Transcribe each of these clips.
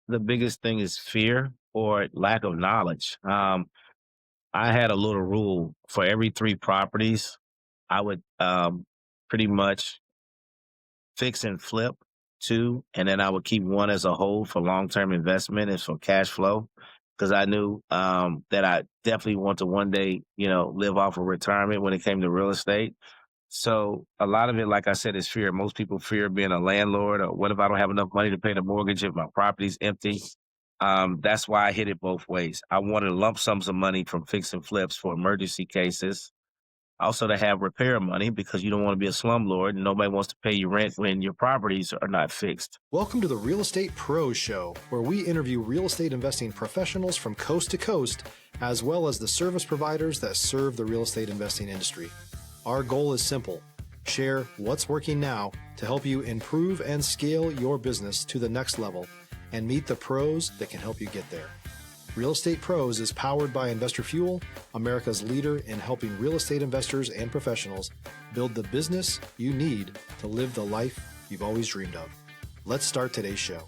the biggest thing is fear or lack of knowledge. I had a little rule for every three properties, I would pretty much fix and flip two, and then I would keep one as a hold for long term investment and for cash flow because I knew that I definitely want to one day, live off of retirement when it came to real estate. So a lot of it, like I said, is fear. Most people fear being a landlord, or what if I don't have enough money to pay the mortgage if my property's empty? That's why I hit it both ways. I wanted lump sums of money from fix and flips for emergency cases. Also to have repair money because you don't want to be a slumlord and nobody wants to pay you rent when your properties are not fixed. Welcome to the Real Estate Pros Show, where we interview real estate investing professionals from coast to coast, as well as the service providers that serve the real estate investing industry. Our goal is simple: share what's working now to help you improve and scale your business to the next level and meet the pros that can help you get there. Real Estate Pros is powered by Investor Fuel, America's leader in helping real estate investors and professionals build the business you need to live the life you've always dreamed of. Let's start today's show.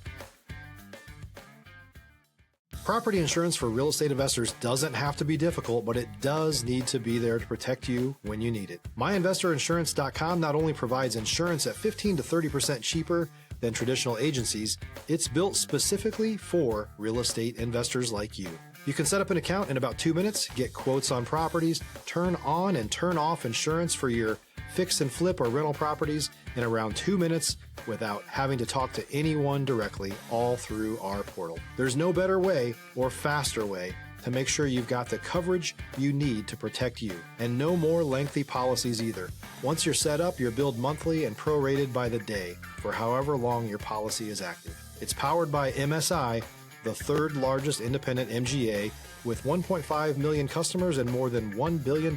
Property insurance for real estate investors doesn't have to be difficult, but it does need to be there to protect you when you need it. MyInvestorInsurance.com not only provides insurance at 15 to 30% cheaper than traditional agencies, it's built specifically for real estate investors like you. You can set up an account in about 2 minutes, get quotes on properties, turn on and turn off insurance for your fix and flip or rental properties in around 2 minutes without having to talk to anyone directly, all through our portal. There's no better way or faster way to make sure you've got the coverage you need to protect you, and no more lengthy policies either. Once you're set up, you're billed monthly and prorated by the day for however long your policy is active. It's powered by MSI, the third largest independent MGA, with 1.5 million customers and more than $1 billion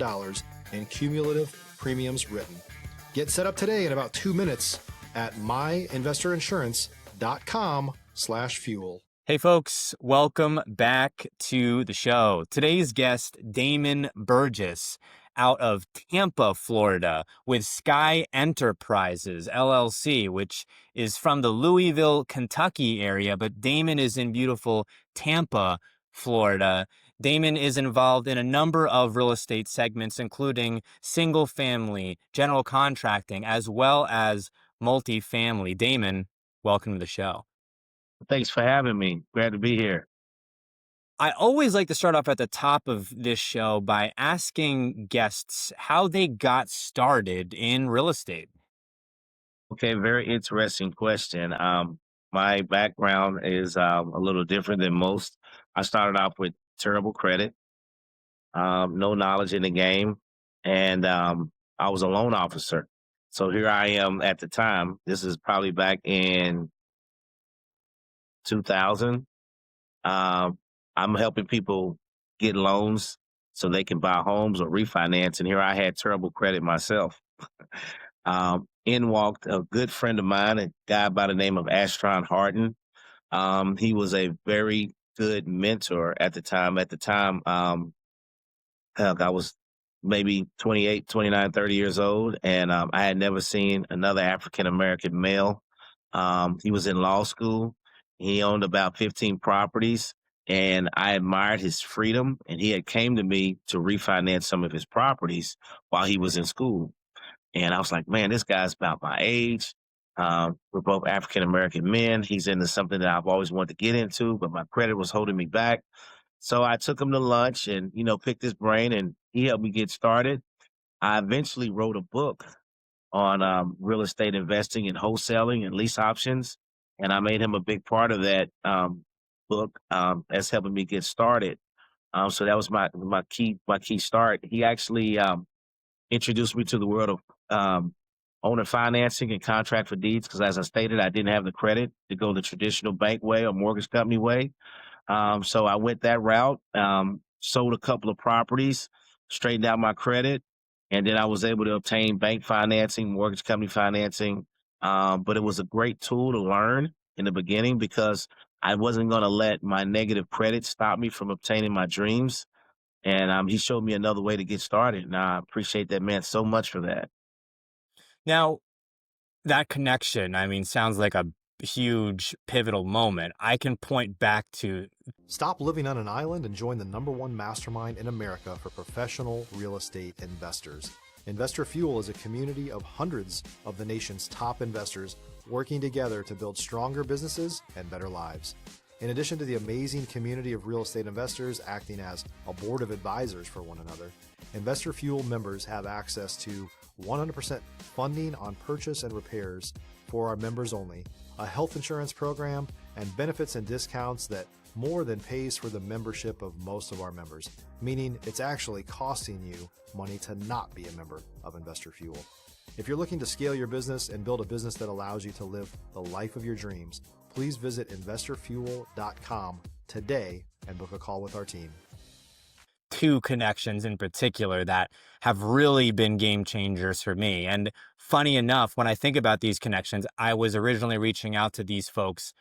in cumulative premiums written. Get set up today in about 2 minutes at myinvestorinsurance.com/fuel. Hey folks, welcome back to the show. Today's guest, Damon Burgess, out of Tampa, Florida, with Sky Enterprises, LLC, which is from the Louisville, Kentucky area, but Damon is in beautiful Tampa, Florida. Damon is involved in a number of real estate segments, including single family, general contracting, as well as multifamily. Damon, welcome to the show. Thanks for having me. Glad to be here. I always like to start off at the top of this show by asking guests how they got started in real estate. Okay, very interesting question. My background is a little different than most. I started off with terrible credit, no knowledge in the game, and I was a loan officer. So here I am at the time. This is probably back in 2000. I'm helping people get loans so they can buy homes or refinance. And here I had terrible credit myself. In walked a good friend of mine, a guy by the name of Ashton Harden. He was a very good mentor at the time. I was maybe 28, 29, 30 years old, and I had never seen another African American male. He was in law school. He owned about 15 properties, and I admired his freedom. And he had came to me to refinance some of his properties while he was in school. And I was like, man, this guy's about my age. We're both African American men. He's into something that I've always wanted to get into, but my credit was holding me back. So I took him to lunch and, picked his brain, and he helped me get started. I eventually wrote a book on real estate investing and wholesaling and lease options. And I made him a big part of that book that's helping me get started. So that was my key start. He actually introduced me to the world of owner financing and contract for deeds because, as I stated, I didn't have the credit to go the traditional bank way or mortgage company way. So I went that route, sold a couple of properties, straightened out my credit, and then I was able to obtain bank financing, mortgage company financing. But it was a great tool to learn in the beginning because I wasn't going to let my negative credit stop me from obtaining my dreams. And he showed me another way to get started. And I appreciate that man so much for that. Now, that connection, I mean, sounds like a huge pivotal moment. I can point back to. Stop living on an island and join the #1 mastermind in America for professional real estate investors. Investor Fuel is a community of hundreds of the nation's top investors working together to build stronger businesses and better lives. In addition to the amazing community of real estate investors acting as a board of advisors for one another, Investor Fuel members have access to 100% funding on purchase and repairs for our members only, a health insurance program, and benefits and discounts that more than pays for the membership of most of our members, meaning it's actually costing you money to not be a member of Investor Fuel. If you're looking to scale your business and build a business that allows you to live the life of your dreams, please visit investorfuel.com today and book a call with our team. Two connections in particular that have really been game changers for me. And funny enough, when I think about these connections, I was originally reaching out to these folks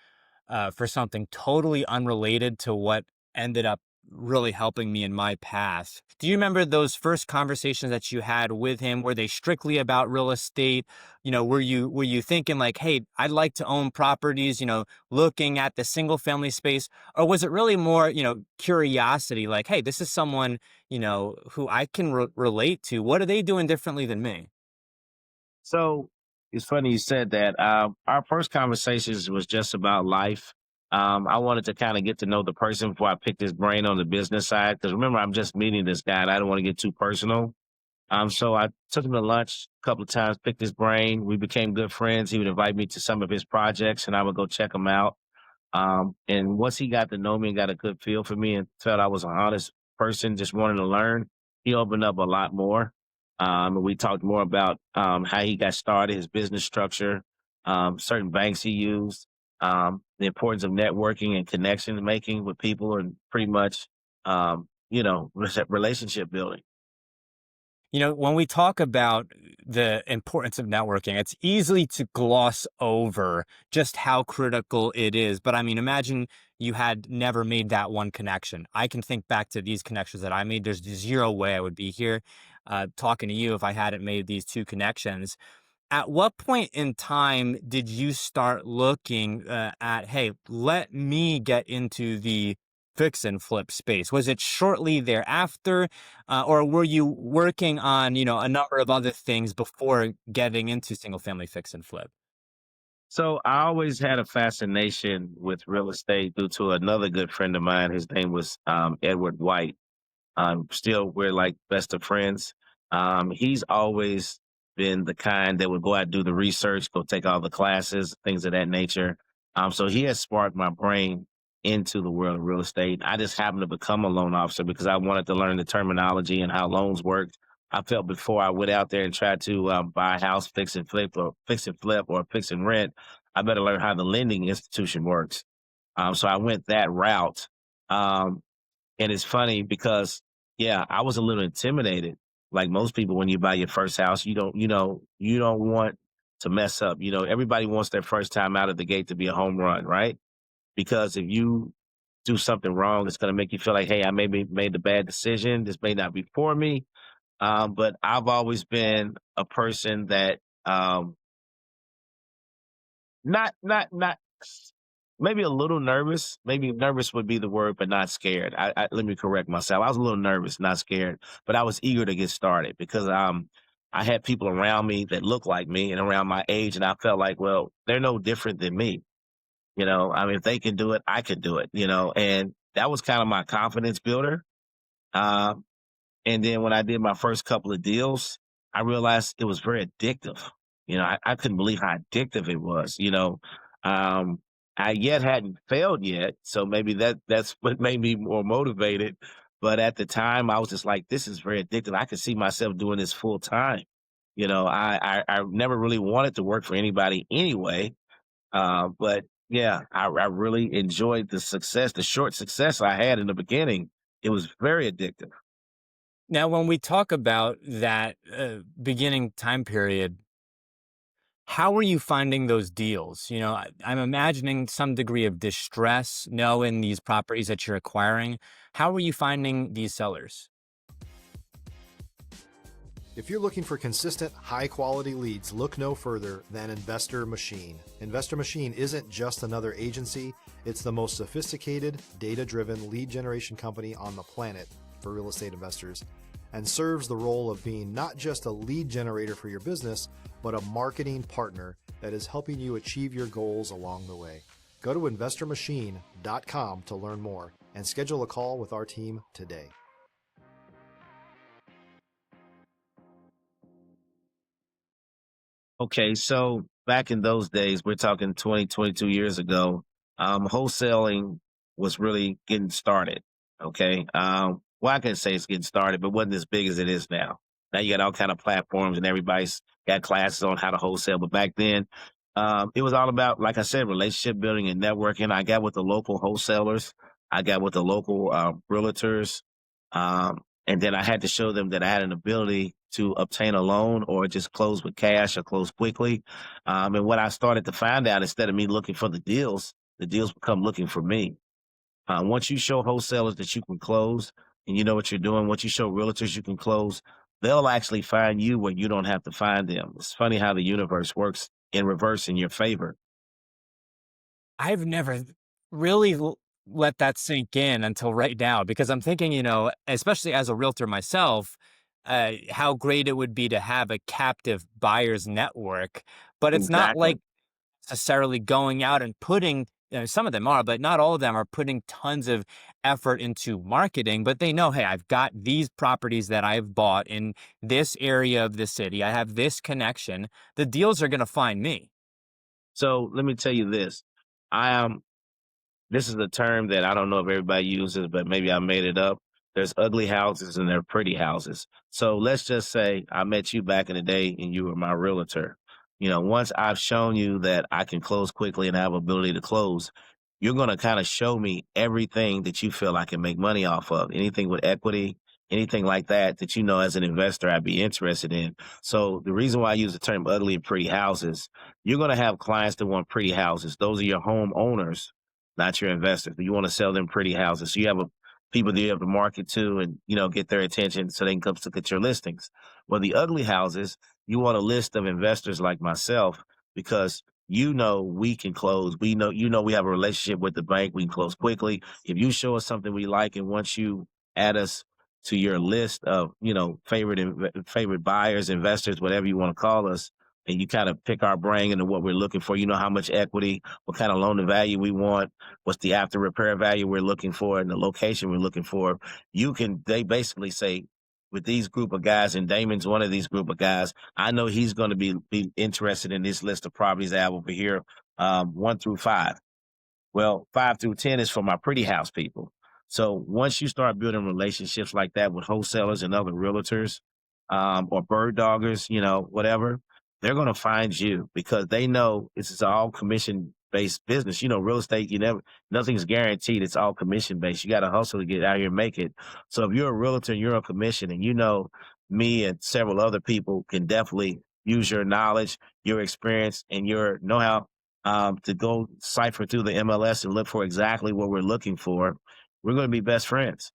for something totally unrelated to what ended up really helping me in my path. Do you remember those first conversations that you had with him? Were they strictly about real estate? Were you thinking like, hey, I'd like to own properties, looking at the single family space? Or was it really more, curiosity, like, hey, this is someone, who I can relate to. What are they doing differently than me? So it's funny you said that. Our first conversations was just about life. I wanted to kind of get to know the person before I picked his brain on the business side. Because remember, I'm just meeting this guy, and I don't want to get too personal. So I took him to lunch a couple of times, picked his brain. We became good friends. He would invite me to some of his projects, and I would go check them out. And once he got to know me and got a good feel for me and felt I was an honest person, just wanting to learn, he opened up a lot more. And we talked more about how he got started, his business structure, certain banks he used, the importance of networking and connection making with people, and pretty much, relationship building. When we talk about the importance of networking, it's easy to gloss over just how critical it is. But I mean, imagine you had never made that one connection. I can think back to these connections that I made. There's zero way I would be here talking to you if I hadn't made these two connections. At what point in time did you start looking at, hey, let me get into the fix and flip space? Was it shortly thereafter, or were you working on, a number of other things before getting into single family fix and flip? So I always had a fascination with real estate due to another good friend of mine. His name was Edward White. Still, we're like best of friends. He's always been the kind that would go out and do the research, go take all the classes, things of that nature. So he has sparked my brain into the world of real estate. I just happened to become a loan officer because I wanted to learn the terminology and how loans worked. I felt before I went out there and tried to buy a house, fix and flip, or fix and rent, I better learn how the lending institution works. So I went that route. Um, and it's funny because, yeah, I was a little intimidated. Like most people, when you buy your first house, you don't want to mess up. Everybody wants their first time out of the gate to be a home run, right? Because if you do something wrong, it's going to make you feel like, hey, I maybe made the bad decision. This may not be for me. But I've always been a person that not maybe a little nervous. Maybe nervous would be the word, but not scared. Let me correct myself. I was a little nervous, not scared, but I was eager to get started because I had people around me that looked like me and around my age, and I felt like, well, they're no different than me. I mean, if they can do it, I can do it. And that was kind of my confidence builder. Uh, and then when I did my first couple of deals, I realized it was very addictive. I couldn't believe how addictive it was. Um, I yet hadn't failed yet, so maybe that's what made me more motivated. But at the time, I was just like, this is very addictive. I could see myself doing this full time. I never really wanted to work for anybody anyway. But yeah, I really enjoyed the short success I had in the beginning. It was very addictive. Now, when we talk about that beginning time period, how are you finding those deals? I'm imagining some degree of distress knowing these properties that you're acquiring. How are you finding these sellers? If you're looking for consistent, high-quality leads, look no further than Investor Machine. Investor Machine isn't just another agency, it's the most sophisticated, data-driven lead generation company on the planet for real estate investors, and serves the role of being not just a lead generator for your business, but a marketing partner that is helping you achieve your goals along the way. Go to investormachine.com to learn more and schedule a call with our team today. Okay, so back in those days, we're talking 20, 22 years ago, wholesaling was really getting started. Okay. Well, I can say it's getting started, but wasn't as big as it is now. Now you got all kind of platforms and everybody's got classes on how to wholesale. But back then, it was all about, like I said, relationship building and networking. I got with the local wholesalers. I got with the local realtors. And then I had to show them that I had an ability to obtain a loan or just close with cash or close quickly. And what I started to find out, instead of me looking for the deals become looking for me. Once you show wholesalers that you can close and you know what you're doing, once you show realtors you can close, they'll actually find you where you don't have to find them. It's funny how the universe works in reverse in your favor. I've never really let that sink in until right now because I'm thinking, especially as a realtor myself, how great it would be to have a captive buyer's network. But it's not Exactly. like necessarily going out and putting, some of them are, but not all of them are putting tons of effort into marketing. But they know, hey, I've got these properties that I've bought in this area of the city. I have this connection. The deals are going to find me. So let me tell you this. I am This is a term that I don't know if everybody uses, but maybe I made it up. There's ugly houses and there are pretty houses. So let's just say I met you back in the day and you were my realtor. Once I've shown you that I can close quickly and have ability to close, you're going to kind of show me everything that you feel I can make money off of. Anything with equity, anything like that you know as an investor I'd be interested in. So the reason why I use the term ugly and pretty houses, you're going to have clients that want pretty houses. Those are your homeowners, not your investors. You want to sell them pretty houses. So you have people that you have to market to and, get their attention so they can come look at your listings. Well, the ugly houses, you want a list of investors like myself because we can close. We have a relationship with the bank. We can close quickly. If you show us something we like and once you add us to your list of, favorite buyers, investors, whatever you want to call us, and you kind of pick our brain into what we're looking for, how much equity, what kind of loan to value we want, what's the after repair value we're looking for, and the location we're looking for. They basically say, with these group of guys, and Damon's one of these group of guys, I know he's going to be interested in this list of properties I have over here, 1 through 5. Well, 5 through 10 is for my pretty house people. So once you start building relationships like that with wholesalers and other realtors, or bird doggers, whatever, they're going to find you because they know this is all commission based business. Real estate, nothing's guaranteed. It's all commission based. You got to hustle to get out here and make it. So if you're a realtor and you're on commission and me and several other people can definitely use your knowledge, your experience, and your know-how to go cipher through the MLS and look for exactly what we're looking for, we're going to be best friends.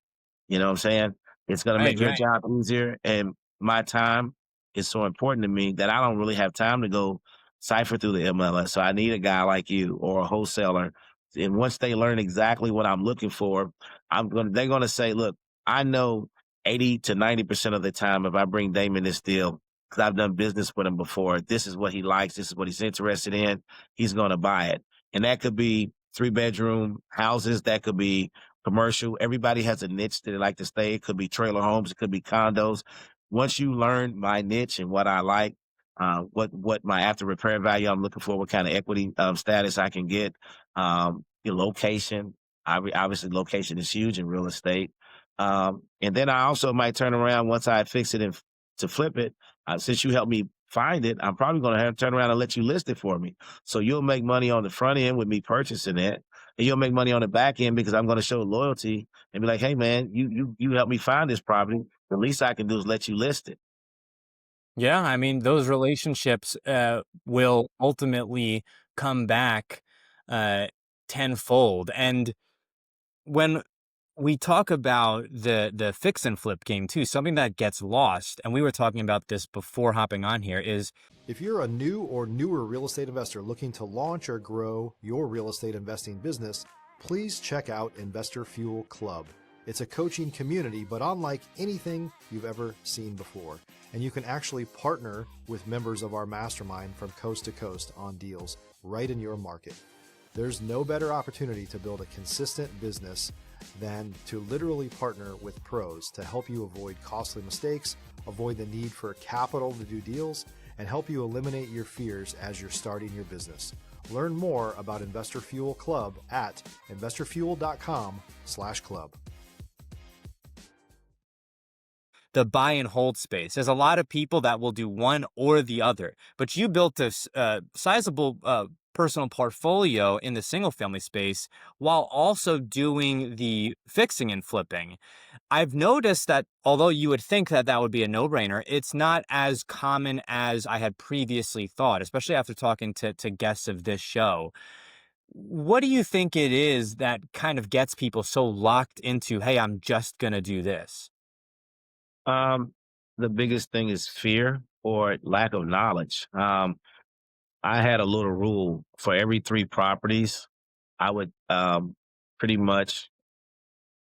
You know what I'm saying? It's going to Right, make your right. job easier. And my time is so important to me that I don't really have time to go cipher through the MLS. So I need a guy like you or a wholesaler. And once they learn exactly what I'm looking for, they're going to say, look, I know 80 to 90% of the time, if I bring Damon this deal, because I've done business with him before, this is what he likes. This is what he's interested in. He's going to buy it. And that could be 3-bedroom houses. That could be commercial. Everybody has a niche that they like to stay. It could be trailer homes. It could be condos. Once you learn my niche and what I like, what my after repair value I'm looking for, what kind of equity status I can get, your location. Obviously, location is huge in real estate. And then I also might turn around once I fix it and to flip it. Since you helped me find it, I'm probably going to have to turn around and let you list it for me. So you'll make money on the front end with me purchasing it, and you'll make money on the back end because I'm going to show loyalty and be like, hey man, you helped me find this property. The least I can do is let you list it. Yeah, I mean, those relationships will ultimately come back uh, tenfold. And when We talk about the fix and flip game too. Something that gets lost, and we were talking about this before hopping on here, is If you're a new or newer real estate investor looking to launch or grow your real estate investing business, please check out Investor Fuel Club. It's a coaching community, but unlike anything you've ever seen before. And you can actually partner with members of our mastermind from coast to coast on deals right in your market. There's no better opportunity to build a consistent business than to literally partner with pros to help you avoid costly mistakes, avoid the need for capital to do deals, and help you eliminate your fears as you're starting your business. Learn more about Investor Fuel Club at investorfuel.com/club. the buy and hold space. There's a lot of people that will do one or the other, but you built a sizable personal portfolio in the single family space while also doing the fixing and flipping. I've noticed that although you would think that that would be a no-brainer, it's not as common as I had previously thought, especially after talking to guests of this show. What do you think it is that kind of gets people so locked into, hey, I'm just going to do this? Um, the biggest thing is fear or lack of knowledge. I had a little rule for every 3 properties, I would pretty much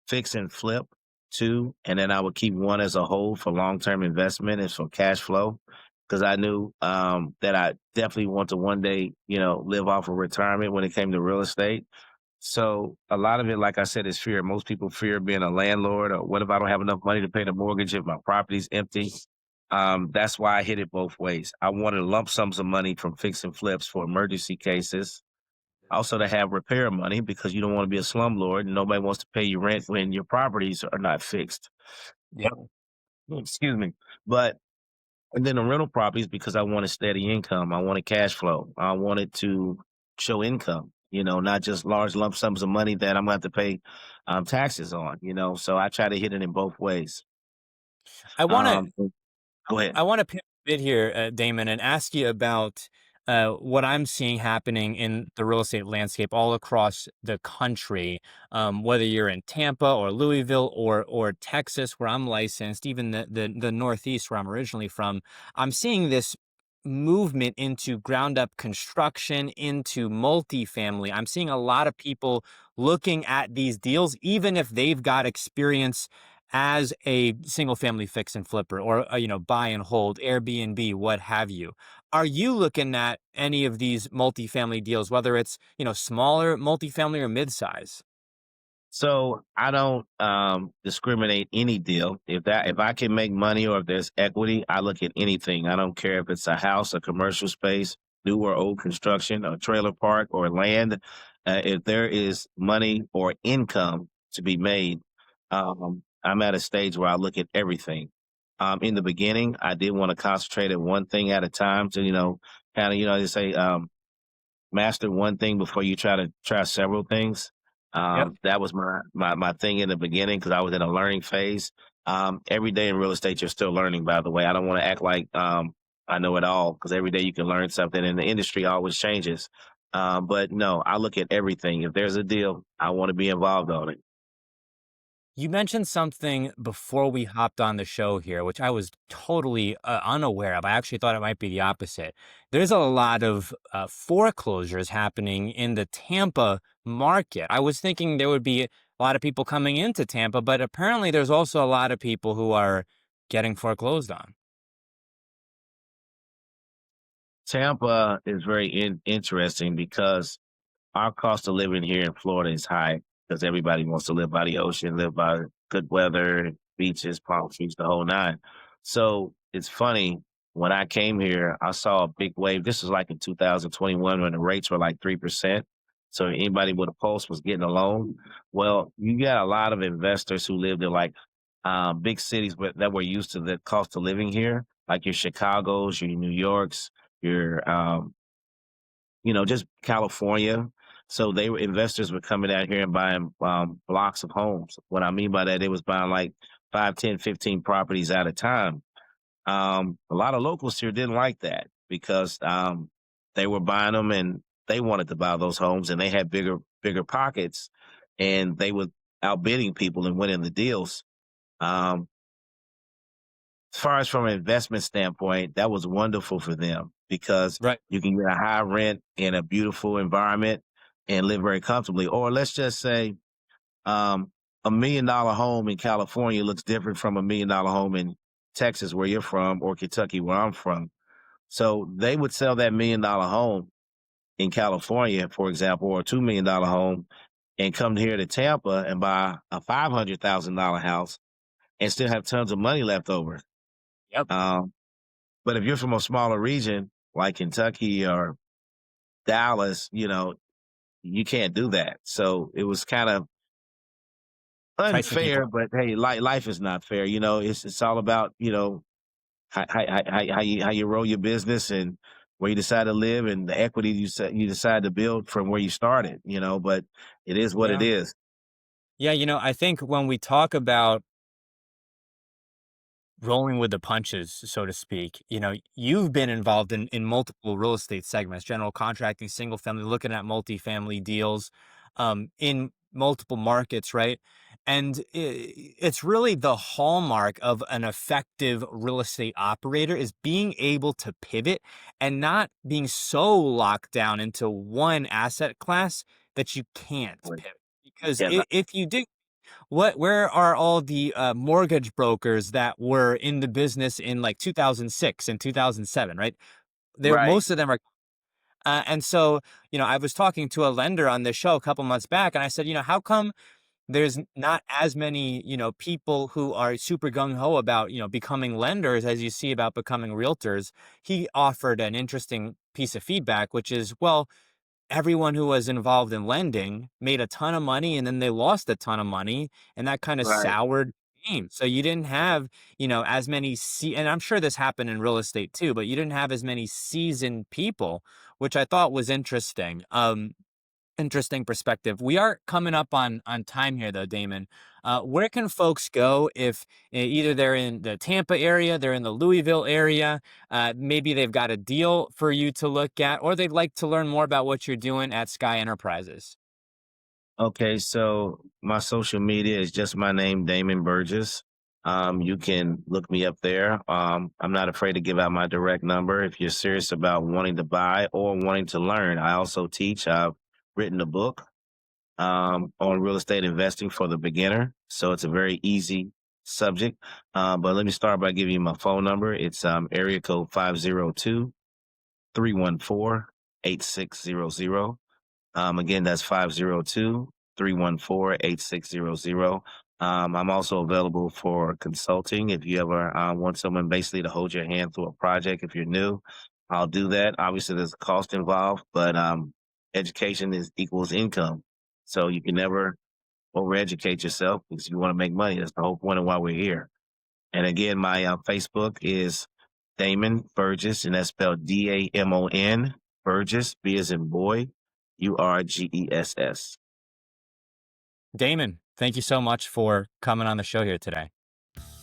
fix and flip 2, and then I would keep 1 as a hold for long-term investment and for cash flow, because I knew that I definitely want to one day, live off of retirement when it came to real estate. So a lot of it, like I said, is fear. Most people fear being a landlord, or what if I don't have enough money to pay the mortgage if my property's empty? That's why I hit it both ways. I wanted lump sums of money from fix and flips for emergency cases. Also to have repair money because you don't want to be a slumlord and nobody wants to pay you rent when your properties are not fixed. Yeah. Excuse me. But and then the rental properties because I wanted steady income. I wanted cash flow. I wanted to show income, not just large lump sums of money that I'm going to have to pay taxes on. So I try to hit it in both ways. I want to Um, Go ahead. I want to pivot a bit here, Damon, and ask you about what I'm seeing happening in the real estate landscape all across the country, whether you're in Tampa or Louisville or Texas, where I'm licensed, even the Northeast, where I'm originally from. I'm seeing this movement into ground up construction, into multifamily. I'm seeing a lot of people looking at these deals, even if they've got experience as a single family fix and flipper or buy and hold, Airbnb, what have you. Are you looking at any of these multifamily deals, whether it's smaller multifamily or mid-size? So I don't discriminate any deal. If I can make money or if there's equity, I look at anything. I don't care if it's a house, a commercial space, new or old construction, a trailer park or land. If there is money or income to be made, I'm at a stage where I look at everything. In the beginning, I did want to concentrate at one thing at a time to, kind of, they say, master one thing before you try several things. Yep. That was my thing in the beginning because I was in a learning phase. Every day in real estate, you're still learning. By the way, I don't want to act like I know it all because every day you can learn something, and the industry always changes. But no, I look at everything. If there's a deal, I want to be involved on it. You mentioned something before we hopped on the show here, which I was totally unaware of. I actually thought it might be the opposite. There's a lot of foreclosures happening in the Tampa market. I was thinking there would be a lot of people coming into Tampa, but apparently there's also a lot of people who are getting foreclosed on. Tampa is very interesting because our cost of living here in Florida is high because everybody wants to live by the ocean, live by good weather, beaches, palm trees, the whole nine. So it's funny. When I came here, I saw a big wave. This was like in 2021 when the rates were like 3%. So anybody with a pulse was getting a loan. Well, you got a lot of investors who lived in like big cities that were used to the cost of living here, like your Chicago's, your New York's, your just California. So investors were coming out here and buying blocks of homes. What I mean by that, they was buying like 5, 10, 15 properties at a time. A lot of locals here didn't like that because they were buying them and they wanted to buy those homes and they had bigger pockets and they would outbidding people and winning the deals. Um, as far as from an investment standpoint, that was wonderful for them because Right. you can get a high rent in a beautiful environment and live very comfortably. Or let's just say um, $1 million home in California looks different from $1 million home in Texas, where you're from, or Kentucky, where I'm from. So they would sell that $1 million home in California, for example, or a $2 million home, and come here to Tampa and buy a $500,000 house and still have tons of money left over. Yep. Um, but if you're from a smaller region like Kentucky or Dallas, you can't do that. So it was kind of Pricing people. unfair, but hey, life is not fair. It's all about how you roll your business and where you decide to live and the equity you decide to build from where you started. But it is what it Yeah. is. Yeah. I think when we talk about rolling with the punches, so to speak, you've been involved in multiple real estate segments, general contracting, single family, looking at multifamily deals, in multiple markets, right? And it's really the hallmark of an effective real estate operator is being able to pivot and not being so locked down into one asset class that you can't Right. pivot. Because Yeah, if you do, where are all the mortgage brokers that were in the business in like 2006 and 2007, right? right, Most of them are. And so, I was talking to a lender on this show a couple months back, and I said, how come there's not as many, people who are super gung ho about, becoming lenders as you see about becoming realtors? He offered an interesting piece of feedback, which is, well, everyone who was involved in lending made a ton of money and then they lost a ton of money, and that kind of right. soured the game. So you didn't have, as many and I'm sure this happened in real estate too, but you didn't have as many seasoned people, which I thought was interesting. Interesting perspective. We are coming up on time here, though, Damon. Where can folks go if either they're in the Tampa area, they're in the Louisville area, maybe they've got a deal for you to look at, or they'd like to learn more about what you're doing at Sky Enterprises? Okay, so my social media is just my name, Damon Burgess. You can look me up there. I'm not afraid to give out my direct number if you're serious about wanting to buy or wanting to learn. I also teach. I've written a book on real estate investing for the beginner, so it's a very easy subject. But let me start by giving you my phone number. It's area code 502-314-8600. Again, that's 502-314-8600. I'm also available for consulting. If you ever want someone basically to hold your hand through a project, if you're new, I'll do that. Obviously, there's a cost involved, but education is equals income. So you can never overeducate yourself because you want to make money. That's the whole point of why we're here. And again, my Facebook is Damon Burgess, and that's spelled Damon Burgess, B as in boy, Urgess. Damon, thank you so much for coming on the show here today.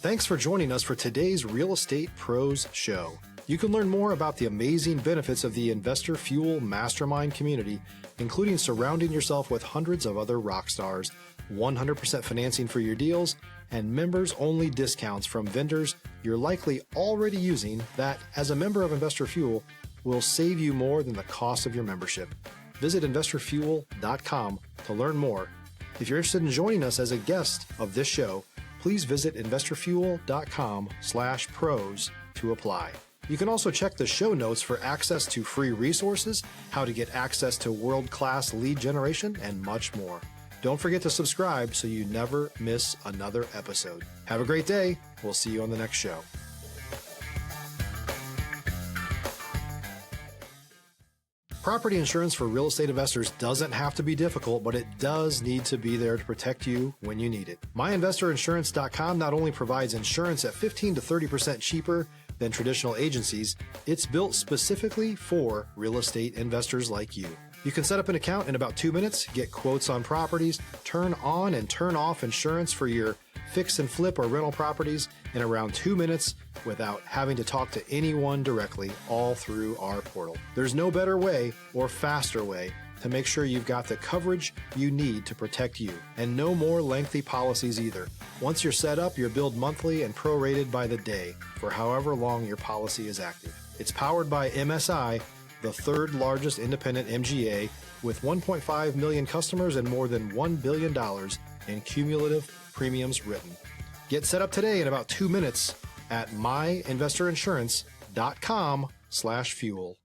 Thanks for joining us for today's Real Estate Pros Show. You can learn more about the amazing benefits of the Investor Fuel Mastermind community, including surrounding yourself with hundreds of other rock stars, 100% financing for your deals, and members-only discounts from vendors you're likely already using that, as a member of Investor Fuel, will save you more than the cost of your membership. Visit investorfuel.com to learn more. If you're interested in joining us as a guest of this show, please visit investorfuel.com/pros to apply. You can also check the show notes for access to free resources, how to get access to world-class lead generation, and much more. Don't forget to subscribe so you never miss another episode. Have a great day. We'll see you on the next show. Property insurance for real estate investors doesn't have to be difficult, but it does need to be there to protect you when you need it. MyInvestorInsurance.com not only provides insurance at 15 to 30% cheaper than traditional agencies, it's built specifically for real estate investors like you. You can set up an account in about 2 minutes, get quotes on properties, turn on and turn off insurance for your fix and flip or rental properties in around 2 minutes without having to talk to anyone directly, all through our portal. There's no better way or faster way to make sure you've got the coverage you need to protect you. And no more lengthy policies either. Once you're set up, you're billed monthly and prorated by the day for however long your policy is active. It's powered by MSI, the third largest independent MGA, with 1.5 million customers and more than $1 billion in cumulative premiums written. Get set up today in about 2 minutes at myinvestorinsurance.com/fuel.